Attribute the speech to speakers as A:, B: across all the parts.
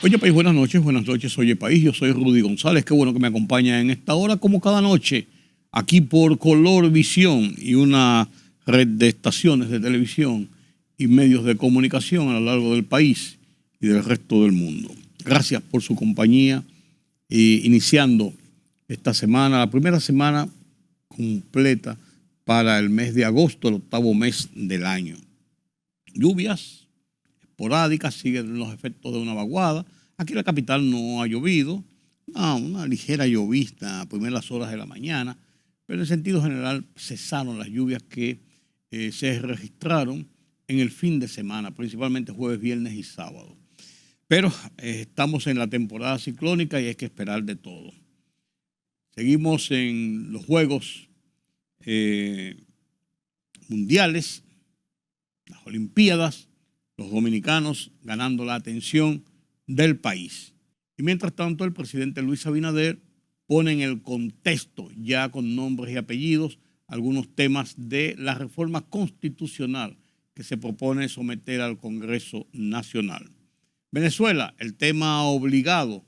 A: Oye País, buenas noches, Oye País, yo soy Rudy González, qué bueno que me acompaña en esta hora, como cada noche, aquí por Color Visión y una red de estaciones de televisión y medios de comunicación a lo largo del país y del resto del mundo. Gracias por su compañía, iniciando esta semana, la primera semana completa para el mes de agosto, el octavo mes del año. Lluvias esporádicas, siguen los efectos de una vaguada. Aquí en la capital no ha llovido, una ligera llovizna a primeras horas de la mañana, pero en sentido general cesaron las lluvias que se registraron en el fin de semana, principalmente jueves, viernes y sábado. Pero estamos en la temporada ciclónica y hay que esperar de todo. Seguimos en los Juegos Mundiales, las Olimpiadas, los dominicanos ganando la atención del país. Y mientras tanto, el presidente Luis Abinader pone en el contexto, ya con nombres y apellidos, algunos temas de la reforma constitucional que se propone someter al Congreso Nacional. Venezuela, el tema obligado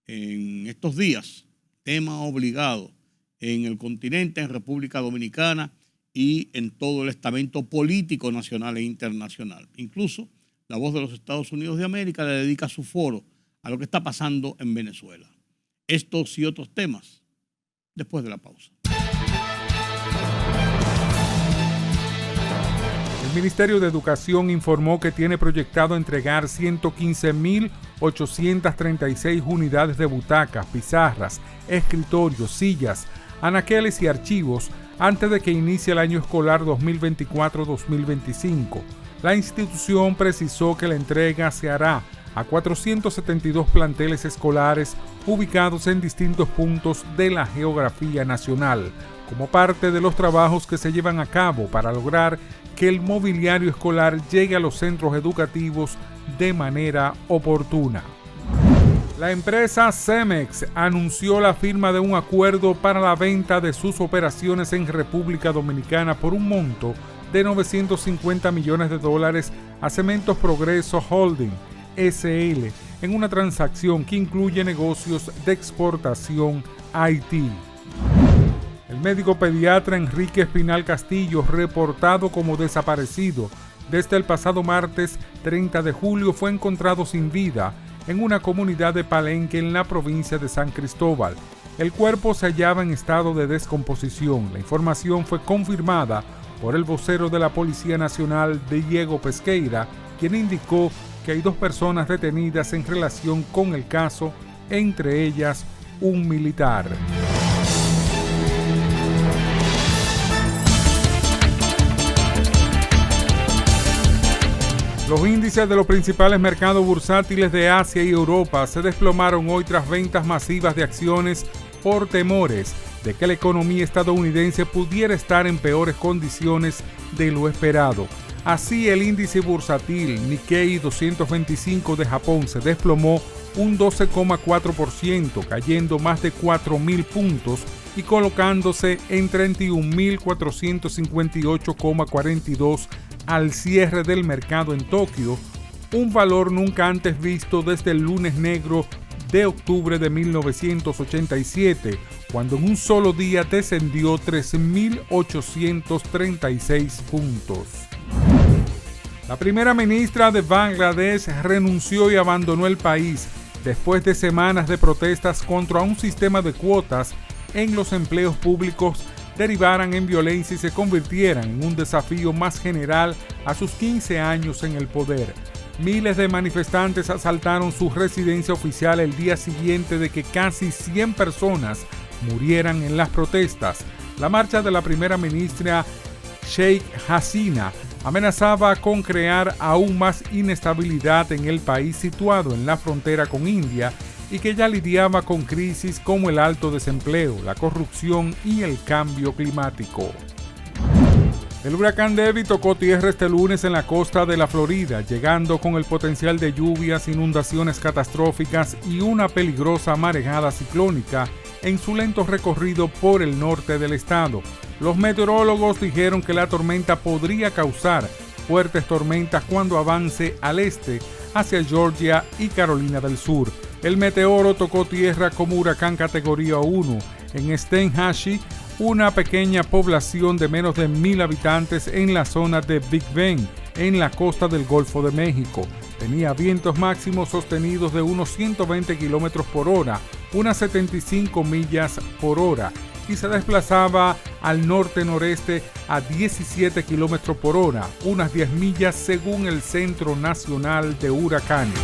A: en estos días, tema obligado en el continente, en República Dominicana y en todo el estamento político nacional e internacional. Incluso La Voz de los Estados Unidos de América le dedica su foro a lo que está pasando en Venezuela. Estos y otros temas después de la pausa.
B: El Ministerio de Educación informó que tiene proyectado entregar 115.836 unidades de butacas, pizarras, escritorios, sillas, anaqueles y archivos antes de que inicie el año escolar 2024-2025. La institución precisó que la entrega se hará a 472 planteles escolares ubicados en distintos puntos de la geografía nacional, como parte de los trabajos que se llevan a cabo para lograr que el mobiliario escolar llegue a los centros educativos de manera oportuna. La empresa Cemex anunció la firma de un acuerdo para la venta de sus operaciones en República Dominicana por un monto de $950 millones a Cementos Progreso Holding, SL, en una transacción que incluye negocios de exportación a Haití. El médico pediatra Enrique Espinal Castillo, reportado como desaparecido desde el pasado martes 30 de julio, fue encontrado sin vida en una comunidad de Palenque en la provincia de San Cristóbal. El cuerpo se hallaba en estado de descomposición. La información fue confirmada por el vocero de la Policía Nacional, Diego Pesqueira, quien indicó que hay 2 personas detenidas en relación con el caso, entre ellas un militar. Los índices de los principales mercados bursátiles de Asia y Europa se desplomaron hoy tras ventas masivas de acciones por temores de que la economía estadounidense pudiera estar en peores condiciones de lo esperado. Así, el índice bursátil Nikkei 225 de Japón se desplomó un 12,4%, cayendo más de 4.000 puntos y colocándose en 31.458,42 al cierre del mercado en Tokio, un valor nunca antes visto desde el lunes negro de octubre de 1987, cuando en un solo día descendió 3.836 puntos. La primera ministra de Bangladesh renunció y abandonó el país después de semanas de protestas contra un sistema de cuotas en los empleos públicos derivaran en violencia y se convirtieran en un desafío más general a sus 15 años en el poder. Miles de manifestantes asaltaron su residencia oficial el día siguiente de que casi 100 personas murieran en las protestas. La marcha de la primera ministra Sheikh Hasina amenazaba con crear aún más inestabilidad en el país situado en la frontera con India y que ya lidiaba con crisis como el alto desempleo, la corrupción y el cambio climático. El huracán Debby tocó tierra este lunes en la costa de la Florida, llegando con el potencial de lluvias, inundaciones catastróficas y una peligrosa marejada ciclónica en su lento recorrido por el norte del estado. Los meteorólogos dijeron que la tormenta podría causar fuertes tormentas cuando avance al este hacia Georgia y Carolina del Sur. El meteoro tocó tierra como huracán categoría 1 en Steinhatchee, una pequeña población de menos de 1,000 habitantes en la zona de Big Bend, en la costa del Golfo de México. Tenía vientos máximos sostenidos de unos 120 kilómetros por hora, unas 75 millas por hora, y se desplazaba al norte-noreste a 17 kilómetros por hora, unas 10 millas según el Centro Nacional de Huracanes.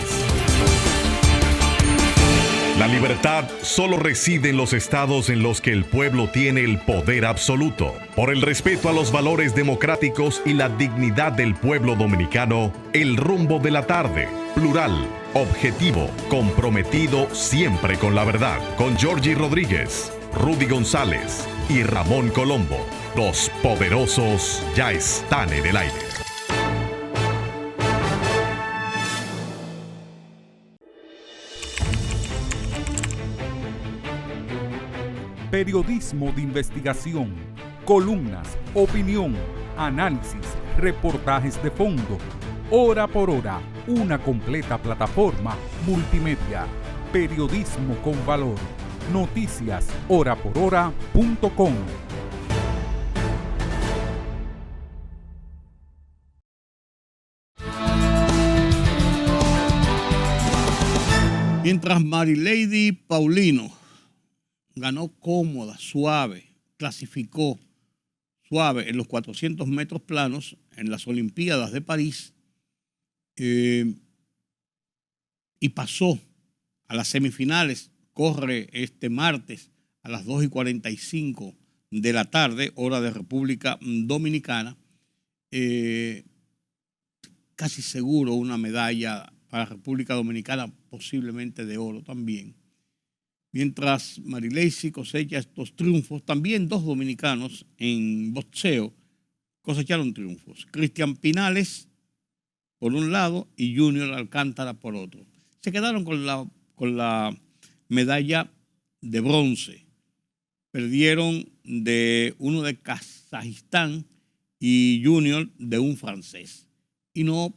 C: La libertad solo reside en los estados en los que el pueblo tiene el poder absoluto. Por el respeto a los valores democráticos y la dignidad del pueblo dominicano, El Rumbo de la Tarde, plural, objetivo, comprometido siempre con la verdad. Con Georgie Rodríguez, Rudy González y Ramón Colombo. Los poderosos ya están en el aire.
B: Periodismo de investigación, columnas, opinión, análisis, reportajes de fondo. Hora por hora, una completa plataforma multimedia. Periodismo con valor. Noticias horaporhora.com.
A: Mientras Marilady Paulino ganó cómoda, suave, clasificó suave en los 400 metros planos en las Olimpiadas de París y pasó a las semifinales. Corre este martes a las 2:45 de la tarde, hora de República Dominicana. Casi seguro una medalla para República Dominicana, posiblemente de oro también. Mientras Marilady cosecha estos triunfos, también dos dominicanos en boxeo cosecharon triunfos. Cristian Pinales, por un lado, y Junior Alcántara, por otro. Se quedaron con la medalla de bronce. Perdieron de uno de Kazajistán y Junior de un francés. Y no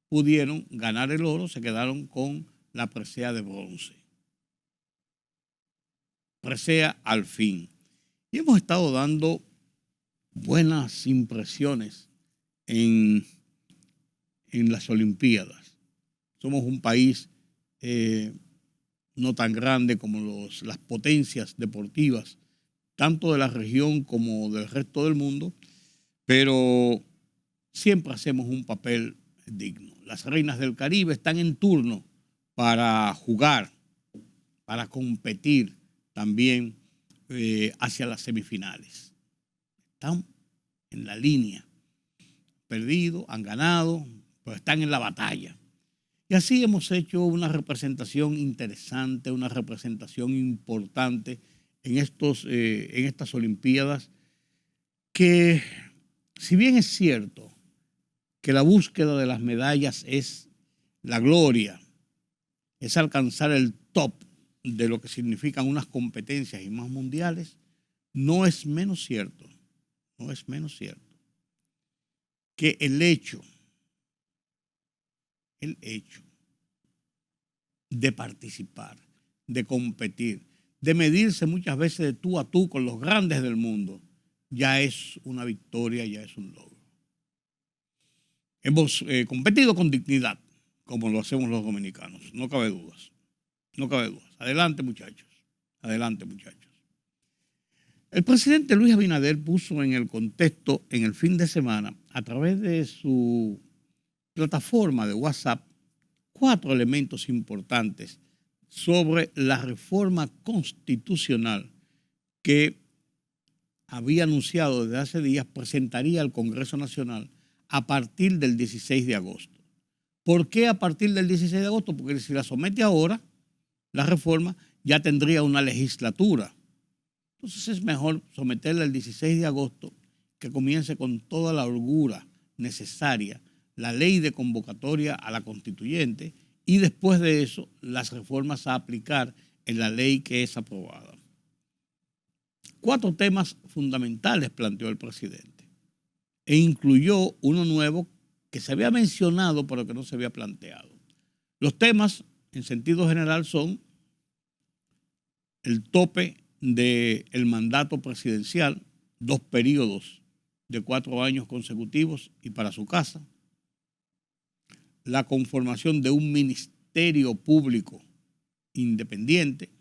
A: pudieron ganar el oro, se quedaron con la presea de bronce. Presea al fin. Y hemos estado dando buenas impresiones en las Olimpiadas. Somos un país no tan grande como las potencias deportivas, tanto de la región como del resto del mundo, pero siempre hacemos un papel digno. Las reinas del Caribe están en turno para jugar, para competir también hacia las semifinales. Están en la línea, perdido, han ganado, pero están en la batalla. Y así hemos hecho una representación interesante, una representación importante en estas Olimpiadas, que si bien es cierto que la búsqueda de las medallas es la gloria, es alcanzar el top de lo que significan unas competencias y más mundiales, no es menos cierto que el hecho de participar, de competir, de medirse muchas veces de tú a tú con los grandes del mundo, ya es una victoria, ya es un logro. Hemos competido con dignidad, como lo hacemos los dominicanos, no cabe dudas. No cabe dudas. Adelante, muchachos. Adelante, muchachos. El presidente Luis Abinader puso en el contexto en el fin de semana, a través de su plataforma de WhatsApp, 4 elementos importantes sobre la reforma constitucional que había anunciado desde hace días presentaría al Congreso Nacional a partir del 16 de agosto. ¿Por qué a partir del 16 de agosto? Porque si la somete ahora, la reforma ya tendría una legislatura. Entonces es mejor someterla el 16 de agosto, que comience con toda la holgura necesaria la ley de convocatoria a la constituyente y después de eso las reformas a aplicar en la ley que es aprobada. 4 temas fundamentales planteó el presidente e incluyó uno nuevo que se había mencionado pero que no se había planteado. Los temas, en sentido general, son el tope del mandato presidencial, 2 periodos de 4 años consecutivos y para su casa, la conformación de un ministerio público independiente,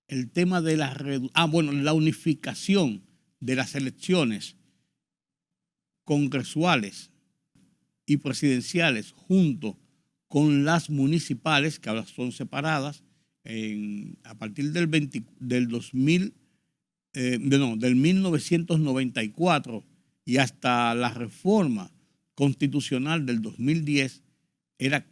A: el tema de la unificación de las elecciones congresuales y presidenciales junto con las municipales, que ahora son separadas, a partir del 1994 y hasta la reforma constitucional del 2010, era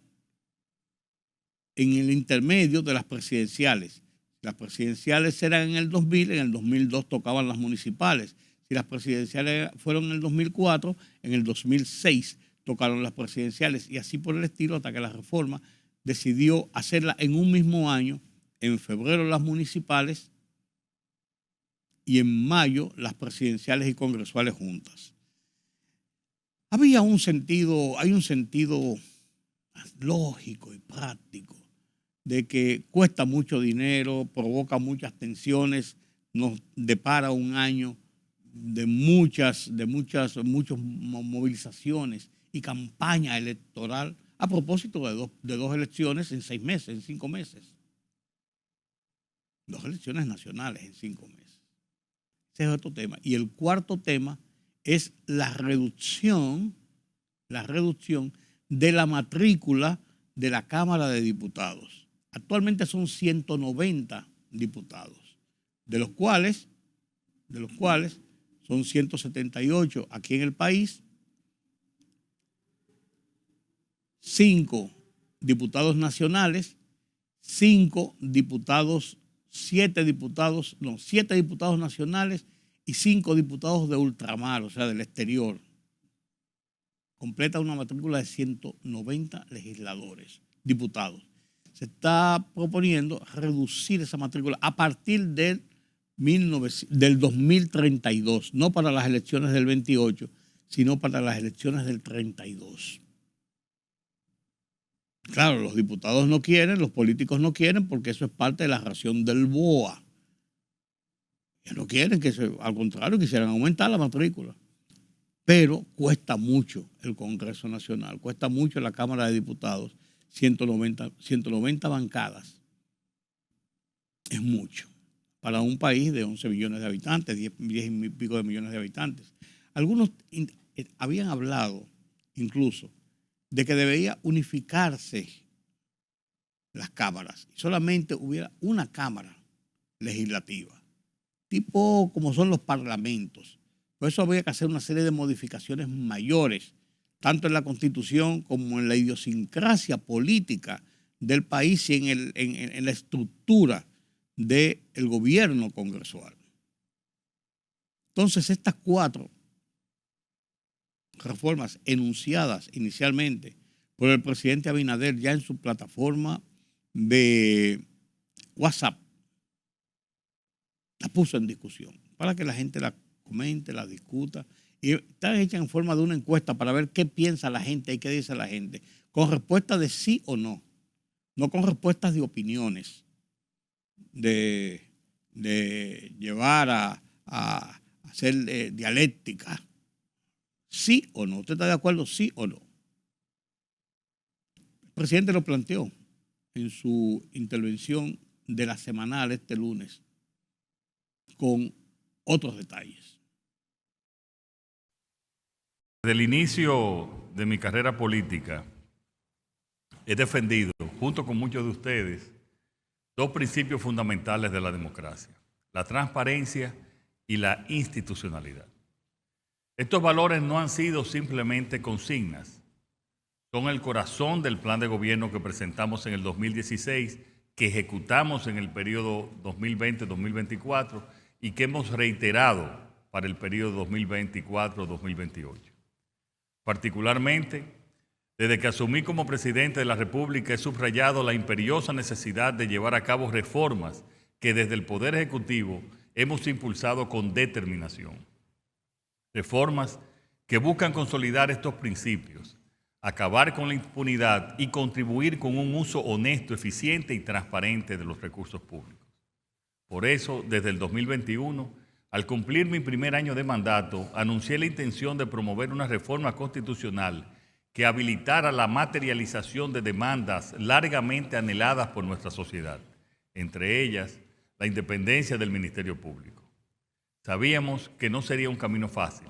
A: en el intermedio de las presidenciales. Las presidenciales eran en el 2000, en el 2002 tocaban las municipales. Si las presidenciales fueron en el 2004, en el 2006 tocaron las presidenciales y así por el estilo hasta que la reforma decidió hacerla en un mismo año, en febrero las municipales y en mayo las presidenciales y congresuales juntas. Hay un sentido lógico y práctico de que cuesta mucho dinero, provoca muchas tensiones, nos depara un año de muchas movilizaciones y campaña electoral a propósito de dos elecciones en 6 meses, en 5 meses. 2 elecciones nacionales en 5 meses. Ese es otro tema. Y el cuarto tema es la reducción de la matrícula de la Cámara de Diputados. Actualmente son 190 diputados, de los cuales son 178 aquí en el país, 5 diputados nacionales, 7 diputados nacionales y 5 diputados de ultramar, o sea, del exterior. Completa una matrícula de 190 legisladores, diputados. Se está proponiendo reducir esa matrícula a partir del 2032, no para las elecciones del 28, sino para las elecciones del 32. Claro, los diputados no quieren, los políticos no quieren, porque eso es parte de la ración del BOA. Ellos no quieren al contrario, quisieran aumentar la matrícula. Pero cuesta mucho el Congreso Nacional, cuesta mucho la Cámara de Diputados, 190 bancadas. Es mucho para un país de 11 millones de habitantes, 10 y pico de millones de habitantes. Algunos habían hablado incluso de que debería unificarse las cámaras y solamente hubiera una cámara legislativa, tipo como son los parlamentos. Por eso habría que hacer una serie de modificaciones mayores, tanto en la Constitución como en la idiosincrasia política del país y en la estructura del gobierno congresual. Entonces, estas 4 reformas enunciadas inicialmente por el presidente Abinader ya en su plataforma de WhatsApp, la puso en discusión para que la gente la comente, la discuta, y está hecha en forma de una encuesta para ver qué piensa la gente y qué dice la gente, con respuestas de sí o no, no con respuestas de opiniones, de llevar a hacer dialéctica. ¿Sí o no? ¿Usted está de acuerdo? ¿Sí o no? El presidente lo planteó en su intervención de la semanal este lunes con otros detalles.
D: Desde el inicio de mi carrera política he defendido, junto con muchos de ustedes, 2 principios fundamentales de la democracia: la transparencia y la institucionalidad. Estos valores no han sido simplemente consignas, son el corazón del plan de gobierno que presentamos en el 2016, que ejecutamos en el periodo 2020-2024 y que hemos reiterado para el periodo 2024-2028. Particularmente, desde que asumí como presidente de la República, he subrayado la imperiosa necesidad de llevar a cabo reformas que desde el Poder Ejecutivo hemos impulsado con determinación. Reformas que buscan consolidar estos principios, acabar con la impunidad y contribuir con un uso honesto, eficiente y transparente de los recursos públicos. Por eso, desde el 2021, al cumplir mi primer año de mandato, anuncié la intención de promover una reforma constitucional que habilitara la materialización de demandas largamente anheladas por nuestra sociedad, entre ellas la independencia del Ministerio Público. Sabíamos que no sería un camino fácil,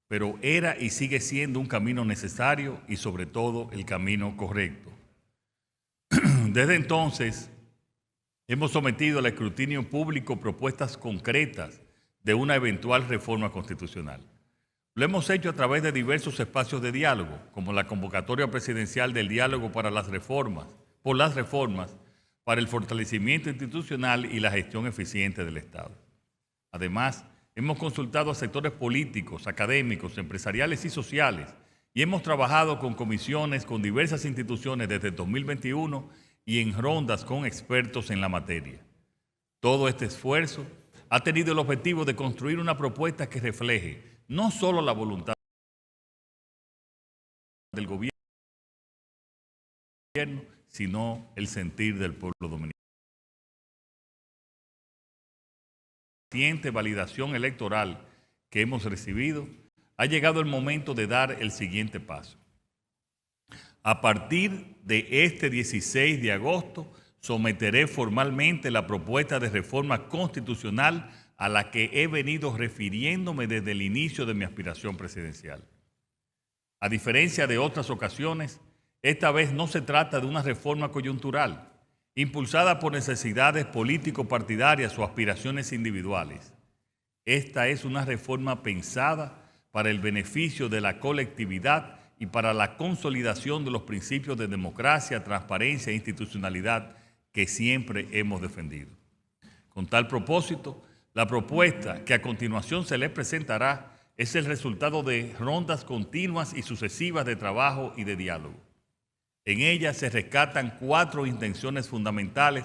D: pero era y sigue siendo un camino necesario y sobre todo el camino correcto. Desde entonces, hemos sometido al escrutinio público propuestas concretas de una eventual reforma constitucional. Lo hemos hecho a través de diversos espacios de diálogo, como la convocatoria presidencial del diálogo por las reformas, para el fortalecimiento institucional y la gestión eficiente del Estado. Además, hemos consultado a sectores políticos, académicos, empresariales y sociales y hemos trabajado con comisiones con diversas instituciones desde el 2021 y en rondas con expertos en la materia. Todo este esfuerzo ha tenido el objetivo de construir una propuesta que refleje no solo la voluntad del gobierno, sino el sentir del pueblo dominicano. La reciente validación electoral que hemos recibido, ha llegado el momento de dar el siguiente paso. A partir de este 16 de agosto, someteré formalmente la propuesta de reforma constitucional a la que he venido refiriéndome desde el inicio de mi aspiración presidencial. A diferencia de otras ocasiones, esta vez no se trata de una reforma coyuntural, impulsada por necesidades político-partidarias o aspiraciones individuales. Esta es una reforma pensada para el beneficio de la colectividad y para la consolidación de los principios de democracia, transparencia e institucionalidad que siempre hemos defendido. Con tal propósito, la propuesta que a continuación se les presentará es el resultado de rondas continuas y sucesivas de trabajo y de diálogo. En ella se rescatan 4 intenciones fundamentales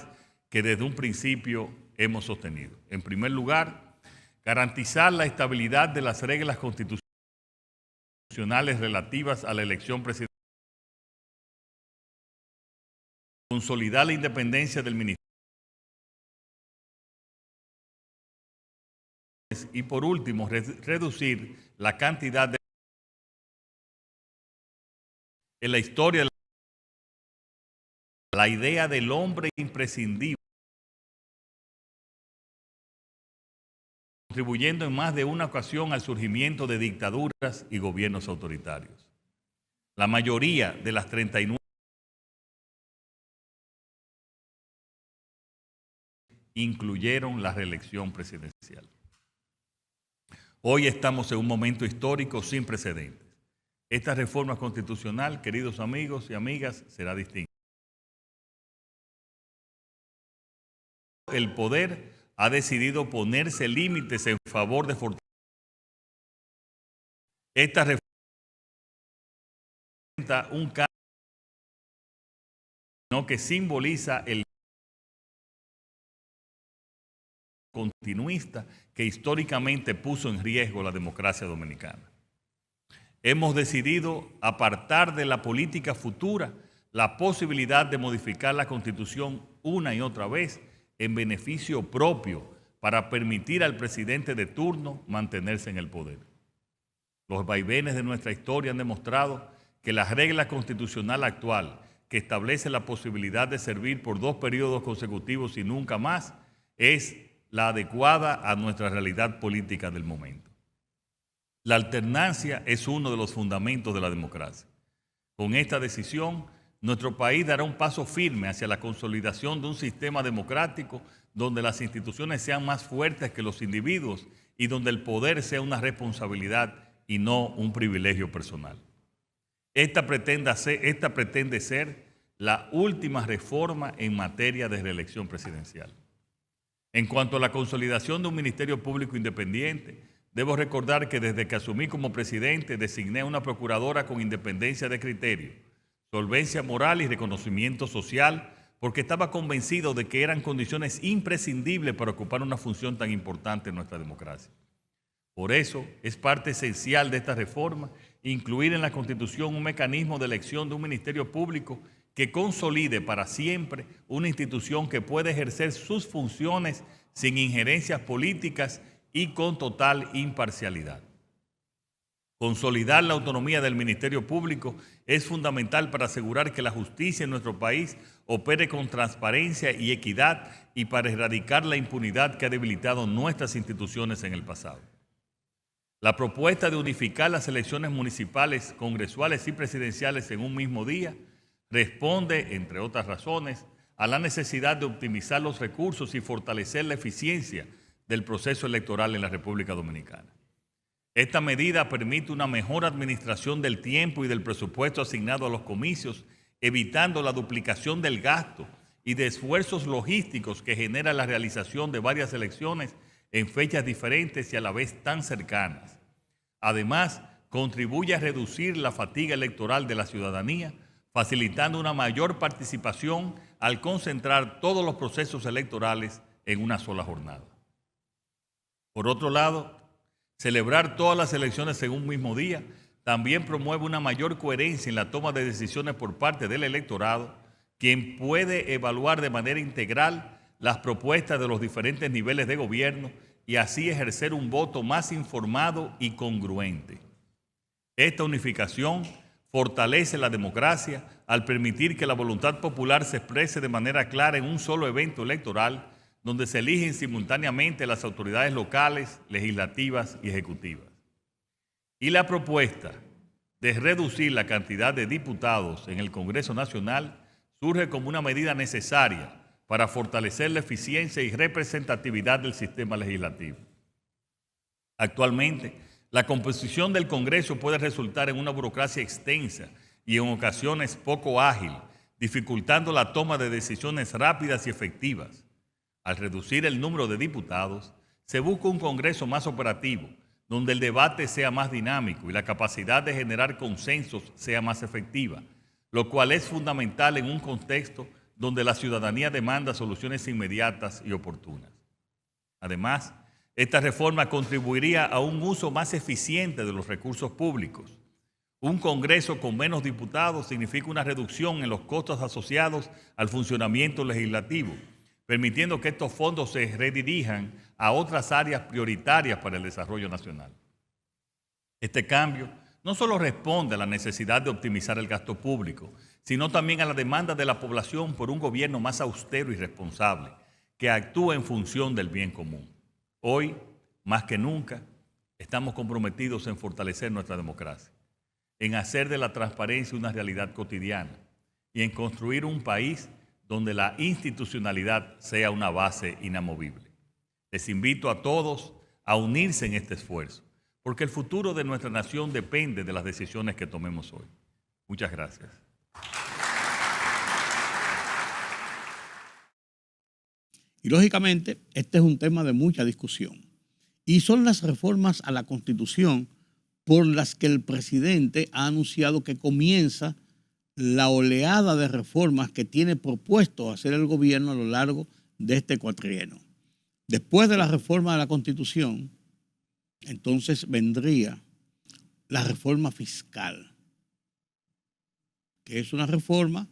D: que desde un principio hemos sostenido. En primer lugar, garantizar la estabilidad de las reglas constitucionales relativas a la elección presidencial. Consolidar la independencia del Ministerio. Y por último, reducir la cantidad de... En la historia, la idea del hombre imprescindible, contribuyendo en más de una ocasión al surgimiento de dictaduras y gobiernos autoritarios. La mayoría de las 39 incluyeron la reelección presidencial. Hoy estamos en un momento histórico sin precedentes. Esta reforma constitucional, queridos amigos y amigas, será distinta. El poder ha decidido ponerse límites en favor de fortalecer. Esta reforma representa un cambio que simboliza el continuista que históricamente puso en riesgo la democracia dominicana. Hemos decidido apartar de la política futura la posibilidad de modificar la Constitución una y otra vez en beneficio propio para permitir al presidente de turno mantenerse en el poder. Los vaivenes de nuestra historia han demostrado que la regla constitucional actual, que establece la posibilidad de servir por 2 periodos consecutivos y nunca más, es la adecuada a nuestra realidad política del momento. La alternancia es uno de los fundamentos de la democracia. Con esta decisión, nuestro país dará un paso firme hacia la consolidación de un sistema democrático donde las instituciones sean más fuertes que los individuos y donde el poder sea una responsabilidad y no un privilegio personal. Esta pretende ser la última reforma en materia de reelección presidencial. En cuanto a la consolidación de un Ministerio Público independiente, debo recordar que desde que asumí como presidente designé una procuradora con independencia de criterio, solvencia moral y reconocimiento social porque estaba convencido de que eran condiciones imprescindibles para ocupar una función tan importante en nuestra democracia. Por eso es parte esencial de esta reforma incluir en la Constitución un mecanismo de elección de un ministerio público que consolide para siempre una institución que pueda ejercer sus funciones sin injerencias políticas y con total imparcialidad. Consolidar la autonomía del Ministerio Público es fundamental para asegurar que la justicia en nuestro país opere con transparencia y equidad y para erradicar la impunidad que ha debilitado nuestras instituciones en el pasado. La propuesta de unificar las elecciones municipales, congresuales y presidenciales en un mismo día responde, entre otras razones, a la necesidad de optimizar los recursos y fortalecer la eficiencia del proceso electoral en la República Dominicana. Esta medida permite una mejor administración del tiempo y del presupuesto asignado a los comicios, evitando la duplicación del gasto y de esfuerzos logísticos que genera la realización de varias elecciones en fechas diferentes y a la vez tan cercanas. Además, contribuye a reducir la fatiga electoral de la ciudadanía, facilitando una mayor participación al concentrar todos los procesos electorales en una sola jornada. Por otro lado, celebrar todas las elecciones en un mismo día también promueve una mayor coherencia en la toma de decisiones por parte del electorado, quien puede evaluar de manera integral las propuestas de los diferentes niveles de gobierno y así ejercer un voto más informado y congruente. Esta unificación fortalece la democracia al permitir que la voluntad popular se exprese de manera clara en un solo evento electoral, donde se eligen simultáneamente las autoridades locales, legislativas y ejecutivas. Y la propuesta de reducir la cantidad de diputados en el Congreso Nacional surge como una medida necesaria para fortalecer la eficiencia y representatividad del sistema legislativo. Actualmente, la composición del Congreso puede resultar en una burocracia extensa y en ocasiones poco ágil, dificultando la toma de decisiones rápidas y efectivas. Al reducir el número de diputados, se busca un Congreso más operativo, donde el debate sea más dinámico y la capacidad de generar consensos sea más efectiva, lo cual es fundamental en un contexto donde la ciudadanía demanda soluciones inmediatas y oportunas. Además, esta reforma contribuiría a un uso más eficiente de los recursos públicos. Un Congreso con menos diputados significa una reducción en los costos asociados al funcionamiento legislativo, permitiendo que estos fondos se redirijan a otras áreas prioritarias para el desarrollo nacional. Este cambio no solo responde a la necesidad de optimizar el gasto público, sino también a la demanda de la población por un gobierno más austero y responsable, que actúe en función del bien común. Hoy, más que nunca, estamos comprometidos en fortalecer nuestra democracia, en hacer de la transparencia una realidad cotidiana y en construir un país donde la institucionalidad sea una base inamovible. Les invito a todos a unirse en este esfuerzo, porque el futuro de nuestra nación depende de las decisiones que tomemos hoy. Muchas gracias.
A: Y lógicamente, este es un tema de mucha discusión. Y son las reformas a la Constitución por las que el presidente ha anunciado que comienza la oleada de reformas que tiene propuesto hacer el gobierno a lo largo de este cuatrienio. Después de la reforma de la Constitución, entonces vendría la reforma fiscal, que es una reforma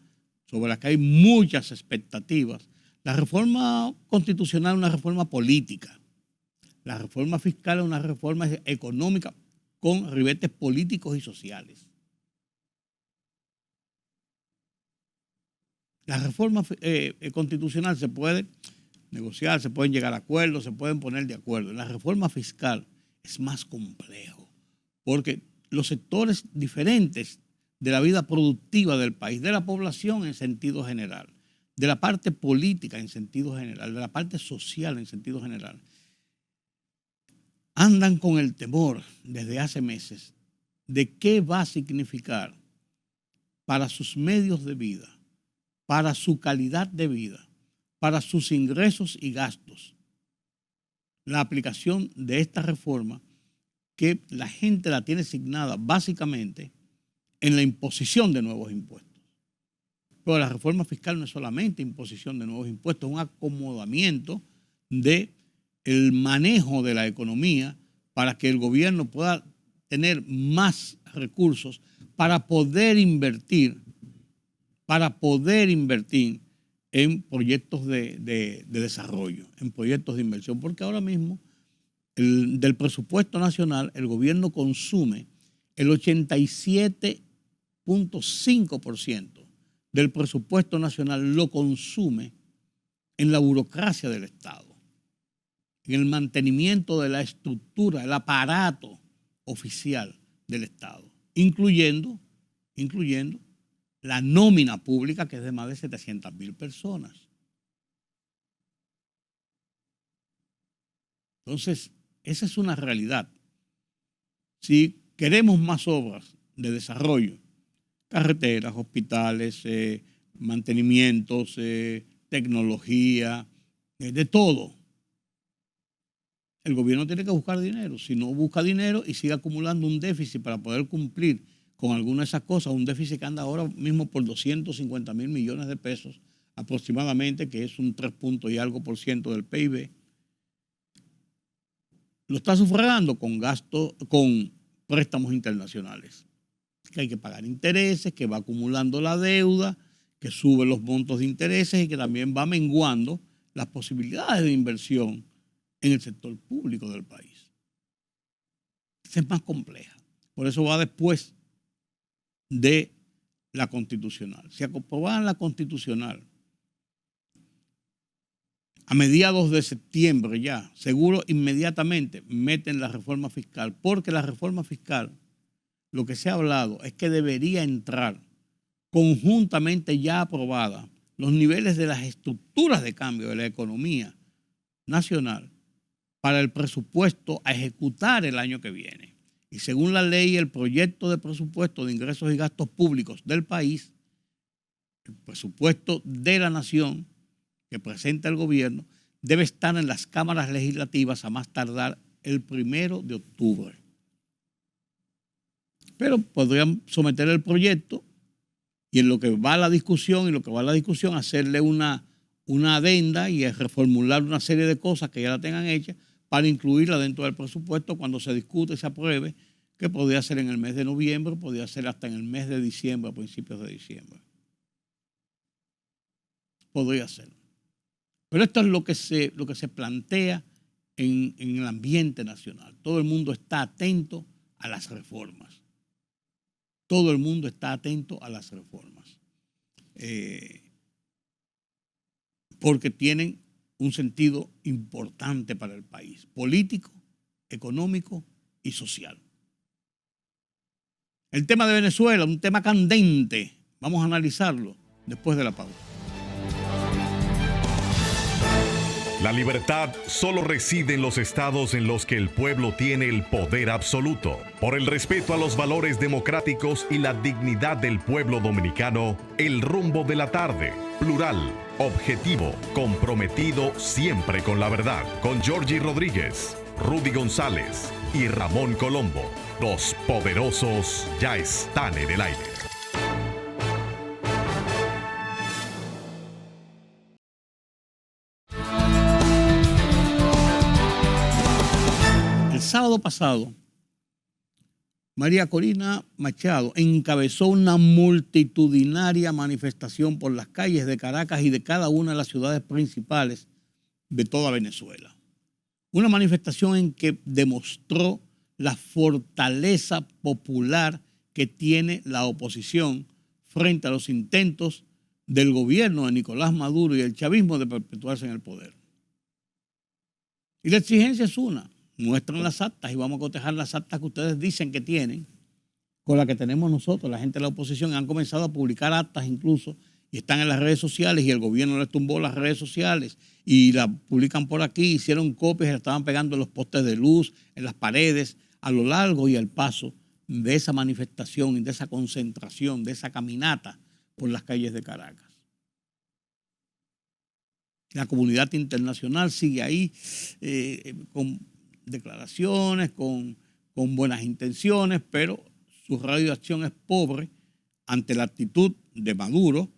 A: sobre la que hay muchas expectativas. La reforma constitucional es una reforma política. La reforma fiscal es una reforma económica con ribetes políticos y sociales. La reforma constitucional se puede negociar, se pueden llegar a acuerdos, se pueden poner de acuerdo. La reforma fiscal es más complejo porque los sectores diferentes de la vida productiva del país, de la población en sentido general, de la parte política en sentido general, de la parte social en sentido general, andan con el temor desde hace meses de qué va a significar para sus medios de vida, para su calidad de vida, para sus ingresos y gastos, la aplicación de esta reforma que la gente la tiene asignada básicamente en la imposición de nuevos impuestos. Pero la reforma fiscal no es solamente imposición de nuevos impuestos, es un acomodamiento del manejo de la economía para que el gobierno pueda tener más recursos para poder invertir en proyectos de desarrollo, en proyectos de inversión. Porque ahora mismo del presupuesto nacional el gobierno consume el 87.5% del presupuesto nacional lo consume en la burocracia del Estado, en el mantenimiento de la estructura, el aparato oficial del Estado, incluyendo la nómina pública, que es de más de 700.000 personas. Entonces, esa es una realidad. Si queremos más obras de desarrollo, carreteras, hospitales, mantenimientos, tecnología, de todo, el gobierno tiene que buscar dinero. Si no busca dinero y sigue acumulando un déficit para poder cumplir con alguna de esas cosas, un déficit que anda ahora mismo por 250.000 millones de pesos aproximadamente, que es un 3 puntos y algo por ciento del PIB, lo está sufragando con gastos, con préstamos internacionales, que hay que pagar intereses, que va acumulando la deuda, que sube los montos de intereses y que también va menguando las posibilidades de inversión en el sector público del país. Esa es más compleja. Por eso va después de la constitucional. Si aprobaran la constitucional a mediados de septiembre ya, seguro inmediatamente meten la reforma fiscal, porque la reforma fiscal, lo que se ha hablado es que debería entrar conjuntamente ya aprobada los niveles de las estructuras de cambio de la economía nacional para el presupuesto a ejecutar el año que viene. Y según la ley, el proyecto de presupuesto de ingresos y gastos públicos del país, el presupuesto de la nación que presenta el gobierno, debe estar en las cámaras legislativas a más tardar el 1 de octubre. Pero podrían someter el proyecto y en lo que va la discusión, hacerle una adenda y reformular una serie de cosas que ya la tengan hechas para incluirla dentro del presupuesto cuando se discute y se apruebe, que podría ser en el mes de noviembre, podría ser hasta en el mes de diciembre, a principios de diciembre. Podría ser. Pero esto es lo que se plantea en el ambiente nacional. Todo el mundo está atento a las reformas. Todo el mundo está atento a las reformas. Porque tienen un sentido importante para el país, político, económico y social. El tema de Venezuela, un tema candente, vamos a analizarlo después de la pausa.
C: La libertad solo reside en los estados en los que el pueblo tiene el poder absoluto. Por el respeto a los valores democráticos y la dignidad del pueblo dominicano, El Rumbo de la Tarde, plural, objetivo, comprometido siempre con la verdad. Con Georgie Rodríguez, Rudy González y Ramón Colombo. Los poderosos ya están en el aire.
A: El sábado pasado, María Corina Machado encabezó una multitudinaria manifestación por las calles de Caracas y de cada una de las ciudades principales de toda Venezuela. Una manifestación en que demostró la fortaleza popular que tiene la oposición frente a los intentos del gobierno de Nicolás Maduro y el chavismo de perpetuarse en el poder. Y la exigencia es una: muestran las actas y vamos a cotejar las actas que ustedes dicen que tienen con las que tenemos nosotros, la gente de la oposición. Han comenzado a publicar actas incluso y están en las redes sociales y el gobierno les tumbó las redes sociales y la publican por aquí, hicieron copias y la estaban pegando en los postes de luz, en las paredes, a lo largo y al paso de esa manifestación y de esa concentración, de esa caminata por las calles de Caracas. La comunidad internacional sigue ahí con declaraciones, con buenas intenciones, pero su radio de acción es pobre ante la actitud de Maduro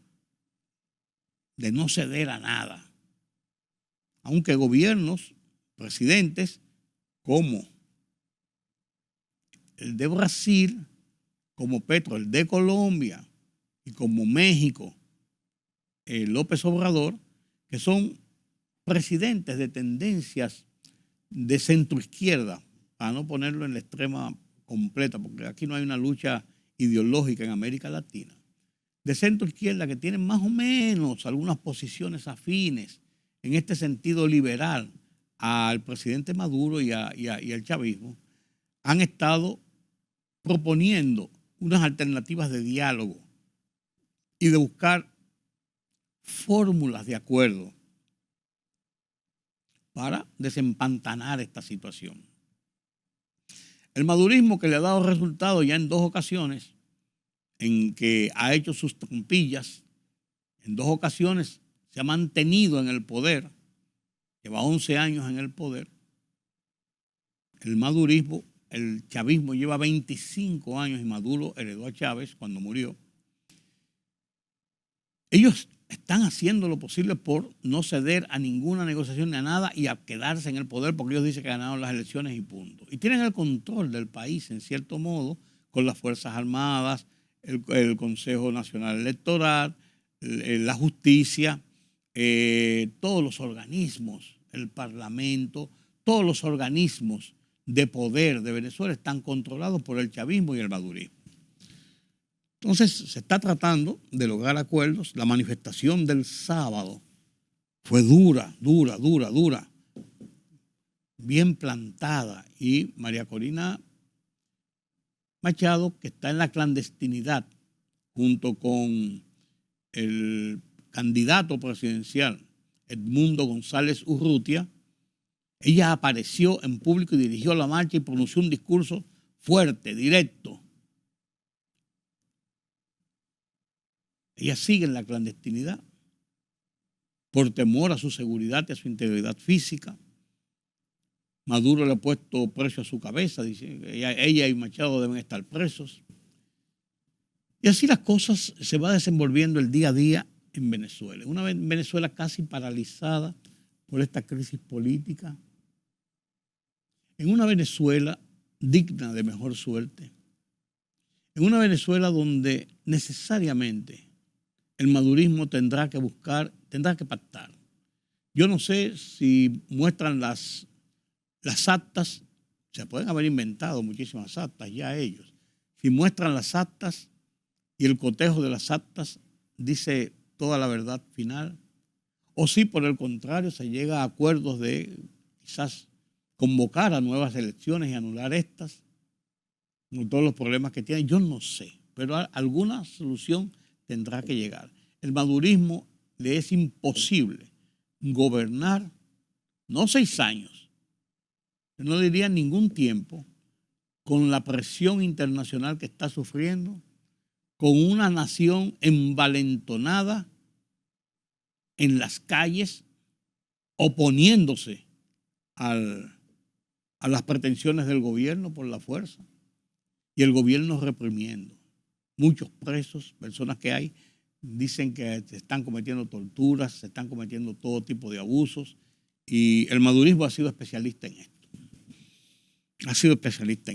A: de no ceder a nada. Aunque gobiernos, presidentes, como el de Brasil, como Petro, el de Colombia, y como México, López Obrador, que son presidentes de tendencias de centroizquierda, para no ponerlo en la extrema completa, porque aquí no hay una lucha ideológica en América Latina, de centroizquierda que tienen más o menos algunas posiciones afines en este sentido liberal al presidente Maduro y al chavismo, han estado proponiendo unas alternativas de diálogo y de buscar fórmulas de acuerdo para desempantanar esta situación. El madurismo, que le ha dado resultados ya en 2 ocasiones, en que ha hecho sus trompillas, en 2 ocasiones se ha mantenido en el poder, lleva 11 años en el poder. El madurismo, el chavismo lleva 25 años y Maduro heredó a Chávez cuando murió. Ellos están haciendo lo posible por no ceder a ninguna negociación ni a nada y a quedarse en el poder, porque ellos dicen que ganaron las elecciones y punto. Y tienen el control del país, en cierto modo, con las Fuerzas Armadas, el Consejo Nacional Electoral, la justicia, todos los organismos, el Parlamento, todos los organismos de poder de Venezuela están controlados por el chavismo y el madurismo. Entonces se está tratando de lograr acuerdos. La manifestación del sábado fue dura, bien plantada, y María Corina Machado, que está en la clandestinidad junto con el candidato presidencial Edmundo González Urrutia, ella apareció en público y dirigió la marcha y pronunció un discurso fuerte, directo. Ella sigue en la clandestinidad por temor a su seguridad y a su integridad física. Maduro le ha puesto precio a su cabeza, dice que ella y Machado deben estar presos. Y así las cosas se van desenvolviendo el día a día en Venezuela. Una Venezuela casi paralizada por esta crisis política. En una Venezuela digna de mejor suerte. En una Venezuela donde necesariamente el madurismo tendrá que pactar. Yo no sé si muestran las actas, se pueden haber inventado muchísimas actas ya ellos. Si muestran las actas y el cotejo de las actas dice toda la verdad final, o si por el contrario se llega a acuerdos de quizás convocar a nuevas elecciones y anular estas, con todos los problemas que tienen, yo no sé, pero alguna solución tendrá que llegar. El madurismo le es imposible gobernar, no 6 años, yo no diría ningún tiempo, con la presión internacional que está sufriendo, con una nación envalentonada en las calles, oponiéndose a las pretensiones del gobierno por la fuerza, y el gobierno reprimiendo. Muchos presos, personas que hay, dicen que se están cometiendo torturas, se están cometiendo todo tipo de abusos, y el madurismo ha sido especialista en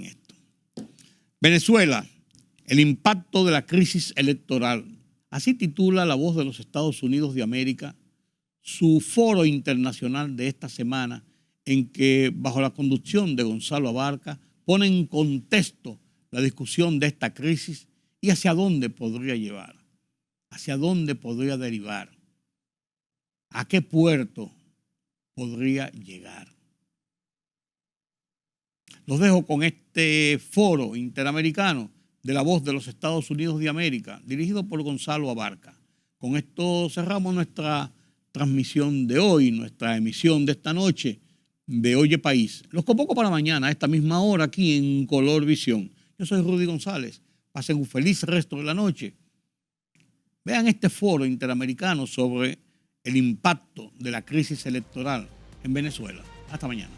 A: esto. Venezuela, el impacto de la crisis electoral. Así titula La Voz de los Estados Unidos de América su foro internacional de esta semana, en que, bajo la conducción de Gonzalo Abarca, pone en contexto la discusión de esta crisis y hacia dónde podría llevar, hacia dónde podría derivar, a qué puerto podría llegar. Los dejo con este foro interamericano de La Voz de los Estados Unidos de América, dirigido por Gonzalo Abarca. Con esto cerramos nuestra transmisión de hoy, nuestra emisión de esta noche de Oye País. Los convoco para mañana a esta misma hora aquí en Color Visión. Yo soy Rudy González. Pasen un feliz resto de la noche. Vean este foro interamericano sobre el impacto de la crisis electoral en Venezuela. Hasta mañana.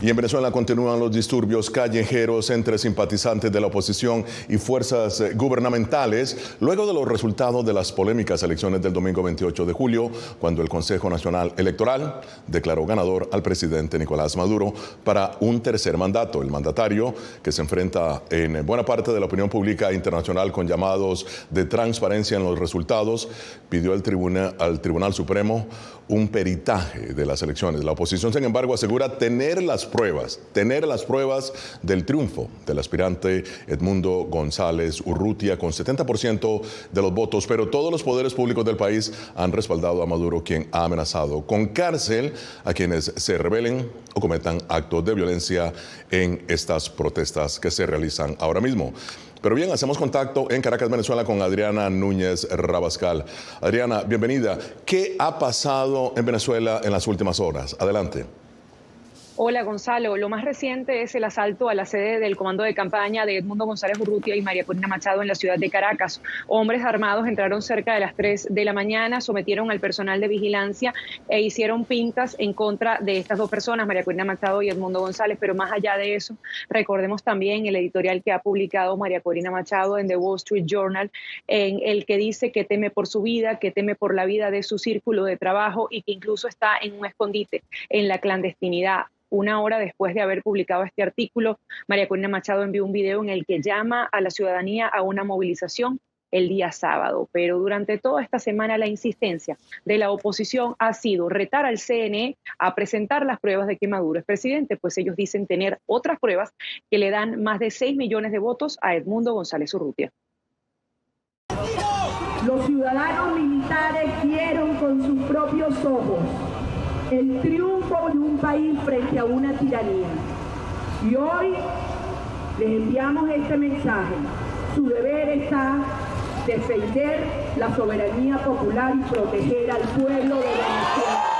E: Y en Venezuela continúan los disturbios callejeros entre simpatizantes de la oposición y fuerzas gubernamentales luego de los resultados de las polémicas elecciones del domingo 28 de julio, cuando el Consejo Nacional Electoral declaró ganador al presidente Nicolás Maduro para un tercer mandato. El mandatario, que se enfrenta en buena parte de la opinión pública internacional con llamados de transparencia en los resultados, pidió al Tribunal Supremo un peritaje de las elecciones. La oposición, sin embargo, asegura tener las pruebas del triunfo del aspirante Edmundo González Urrutia con 70% de los votos, pero todos los poderes públicos del país han respaldado a Maduro, quien ha amenazado con cárcel a quienes se rebelen o cometan actos de violencia en estas protestas que se realizan ahora mismo. Pero bien, hacemos contacto en Caracas, Venezuela, con Adriana Núñez Rabascal. Adriana, bienvenida. ¿Qué ha pasado en Venezuela en las últimas horas? Adelante.
F: Hola Gonzalo, lo más reciente es el asalto a la sede del comando de campaña de Edmundo González Urrutia y María Corina Machado en la ciudad de Caracas. Hombres armados entraron cerca de las 3 de la mañana, sometieron al personal de vigilancia e hicieron pintas en contra de estas dos personas, María Corina Machado y Edmundo González. Pero más allá de eso, recordemos también el editorial que ha publicado María Corina Machado en The Wall Street Journal, en el que dice que teme por su vida, que teme por la vida de su círculo de trabajo y que incluso está en un escondite en la clandestinidad. Una hora después de haber publicado este artículo, María Corina Machado envió un video en el que llama a la ciudadanía a una movilización el día sábado. Pero durante toda esta semana la insistencia de la oposición ha sido retar al CNE a presentar las pruebas de que Maduro es presidente, pues ellos dicen tener otras pruebas que le dan más de 6 millones de votos a Edmundo González Urrutia.
G: Los ciudadanos militares vieron con sus propios ojos el triunfo de un país frente a una tiranía. Y hoy les enviamos este mensaje. Su deber está defender la soberanía popular y proteger al pueblo de Venezuela.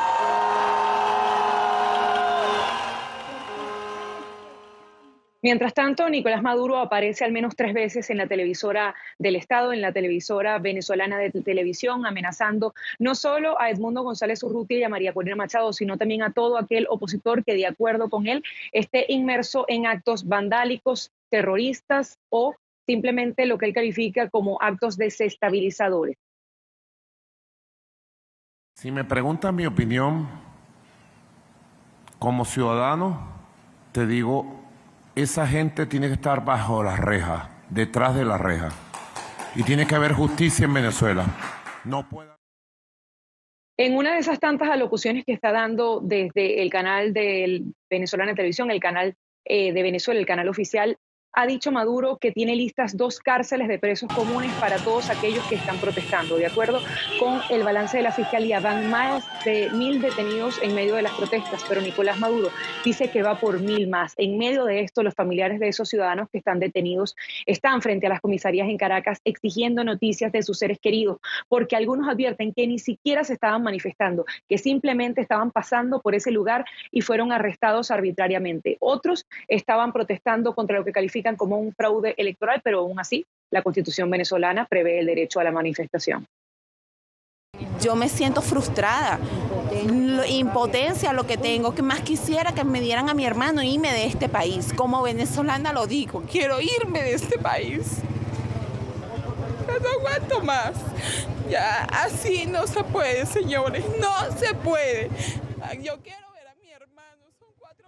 F: Mientras tanto, Nicolás Maduro aparece al menos 3 veces en la televisora del Estado, en la televisora venezolana de televisión, amenazando no solo a Edmundo González Urrutia y a María Corina Machado, sino también a todo aquel opositor que, de acuerdo con él, esté inmerso en actos vandálicos, terroristas o simplemente lo que él califica como actos desestabilizadores.
H: Si me preguntan mi opinión, como ciudadano, te digo, esa gente tiene que estar bajo las rejas, detrás de las rejas. Y tiene que haber justicia en Venezuela. No puede...
F: En una de esas tantas alocuciones que está dando desde el canal de Venezolana de Televisión, el canal de Venezuela, el canal oficial, ha dicho Maduro que tiene listas 2 cárceles de presos comunes para todos aquellos que están protestando. De acuerdo con el balance de la Fiscalía, van más de 1.000 detenidos en medio de las protestas, pero Nicolás Maduro dice que va por 1.000 más. En medio de esto, los familiares de esos ciudadanos que están detenidos están frente a las comisarías en Caracas exigiendo noticias de sus seres queridos, porque algunos advierten que ni siquiera se estaban manifestando, que simplemente estaban pasando por ese lugar y fueron arrestados arbitrariamente. Otros estaban protestando contra lo que califican como un fraude electoral, pero aún así la Constitución venezolana prevé el derecho a la manifestación.
I: Yo me siento frustrada, impotencia lo que tengo, que más quisiera que me dieran a mi hermano e irme de este país. Como venezolana lo digo, quiero irme de este país. No aguanto más. Ya así no se puede, señores, no se puede. Yo quiero...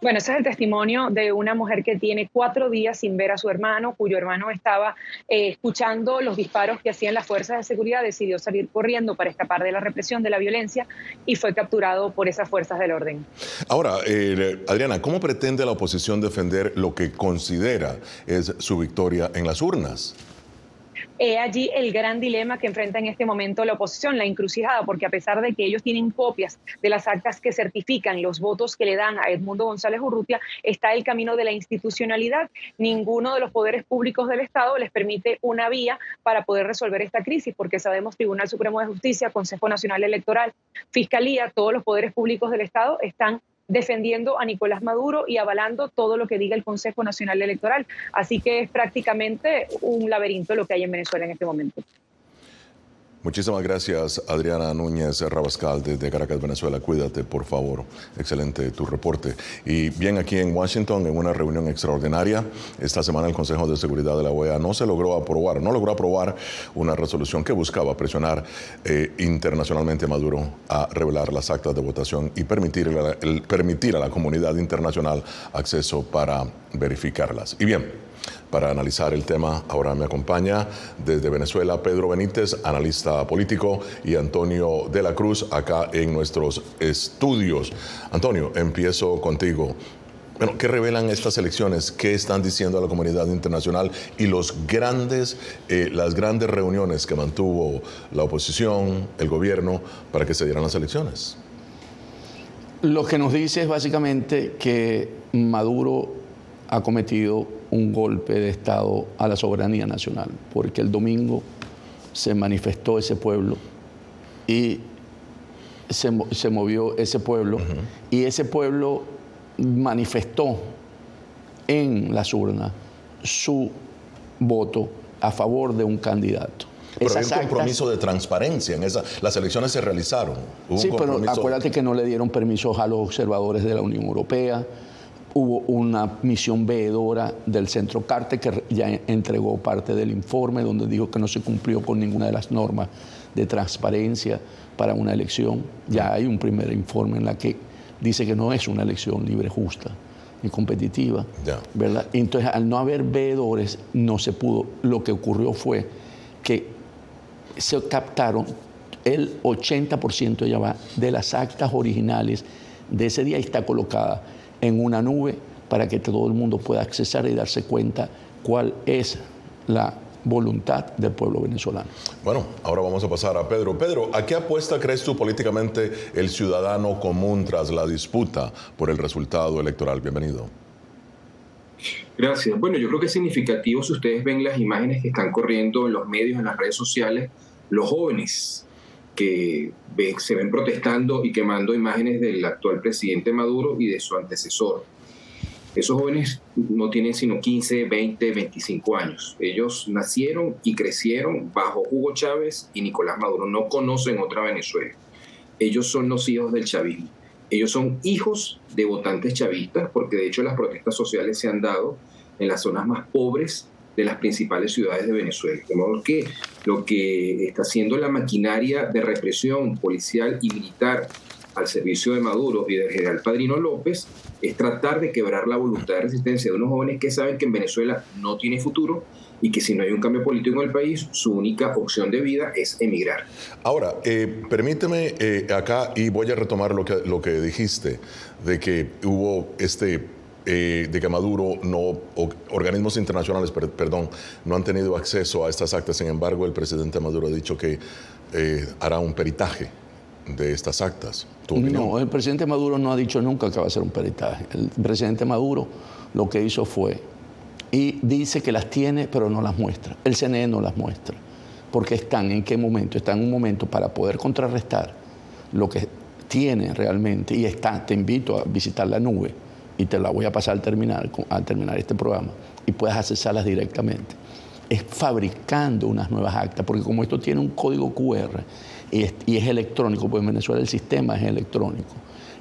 F: Bueno, ese es el testimonio de una mujer que tiene 4 días sin ver a su hermano, cuyo hermano estaba escuchando los disparos que hacían las fuerzas de seguridad, decidió salir corriendo para escapar de la represión, de la violencia, y fue capturado por esas fuerzas del orden.
E: Ahora, Adriana, ¿cómo pretende la oposición defender lo que considera es su victoria en las urnas?
F: Allí el gran dilema que enfrenta en este momento la oposición, la encrucijada, porque a pesar de que ellos tienen copias de las actas que certifican los votos que le dan a Edmundo González Urrutia, está el camino de la institucionalidad. Ninguno de los poderes públicos del Estado les permite una vía para poder resolver esta crisis, porque sabemos Tribunal Supremo de Justicia, Consejo Nacional Electoral, Fiscalía, todos los poderes públicos del Estado están defendiendo a Nicolás Maduro y avalando todo lo que diga el Consejo Nacional Electoral. Así que es prácticamente un laberinto lo que hay en Venezuela en este momento.
E: Muchísimas gracias, Adriana Núñez Rabascal, desde Caracas, Venezuela. Cuídate, por favor. Excelente tu reporte. Y bien, aquí en Washington, en una reunión extraordinaria, esta semana el Consejo de Seguridad de la OEA no logró aprobar una resolución que buscaba presionar internacionalmente a Maduro a revelar las actas de votación y permitir a la comunidad internacional acceso para verificarlas. Y bien, para analizar el tema, ahora me acompaña desde Venezuela Pedro Benítez, analista político, y Antonio de la Cruz, acá en nuestros estudios. Antonio, empiezo contigo. Bueno, ¿qué revelan estas elecciones? ¿Qué están diciendo a la comunidad internacional y las grandes reuniones que mantuvo la oposición, el gobierno, para que se dieran las elecciones?
J: Lo que nos dice es básicamente que Maduro ha cometido un golpe de Estado a la soberanía nacional, porque el domingo se manifestó ese pueblo y se movió ese pueblo, y ese pueblo manifestó en las urnas su voto a favor de un candidato.
E: Pero hay un compromiso de transparencia en las elecciones se realizaron.
J: Sí, pero acuérdate que no le dieron permisos a los observadores de la Unión Europea. Hubo una misión veedora del Centro Carter que ya entregó parte del informe donde dijo que no se cumplió con ninguna de las normas de transparencia para una elección. Ya hay un primer informe en la que dice que no es una elección libre, justa y competitiva, ¿verdad? Entonces, al no haber veedores, no se pudo. Lo que ocurrió fue que se captaron el 80% ya va de las actas originales de ese día y está colocada en una nube para que todo el mundo pueda accesar y darse cuenta cuál es la voluntad del pueblo venezolano.
E: Bueno, ahora vamos a pasar a Pedro. Pedro, ¿a qué apuesta crees tú políticamente el ciudadano común tras la disputa por el resultado electoral? Bienvenido.
K: Gracias. Bueno, yo creo que es significativo si ustedes ven las imágenes que están corriendo en los medios, en las redes sociales, los jóvenes que se ven protestando y quemando imágenes del actual presidente Maduro y de su antecesor. Esos jóvenes no tienen sino 15, 20, 25 años. Ellos nacieron y crecieron bajo Hugo Chávez y Nicolás Maduro. No conocen otra Venezuela. Ellos son los hijos del chavismo. Ellos son hijos de votantes chavistas, porque de hecho las protestas sociales se han dado en las zonas más pobres de las principales ciudades de Venezuela. De modo que lo que está haciendo la maquinaria de represión policial y militar al servicio de Maduro y del general Padrino López es tratar de quebrar la voluntad de resistencia de unos jóvenes que saben que en Venezuela no tiene futuro y que si no hay un cambio político en el país, su única opción de vida es emigrar.
E: Ahora, permíteme acá, y voy a retomar lo que dijiste, de que hubo de que Maduro organismos internacionales, no han tenido acceso a estas actas. Sin embargo, el presidente Maduro ha dicho que hará un peritaje de estas actas. ¿Tu opinión?
J: No, el presidente Maduro no ha dicho nunca que va a hacer un peritaje. El presidente Maduro lo que hizo fue, y dice que las tiene, pero no las muestra. El CNE no las muestra. Porque están en qué momento. Están en un momento para poder contrarrestar lo que tiene realmente. Y te invito a visitar la nube, y te la voy a pasar al terminar este programa, y puedes accesarlas directamente. Es fabricando unas nuevas actas, porque como esto tiene un código QR y es electrónico, pues en Venezuela el sistema es electrónico,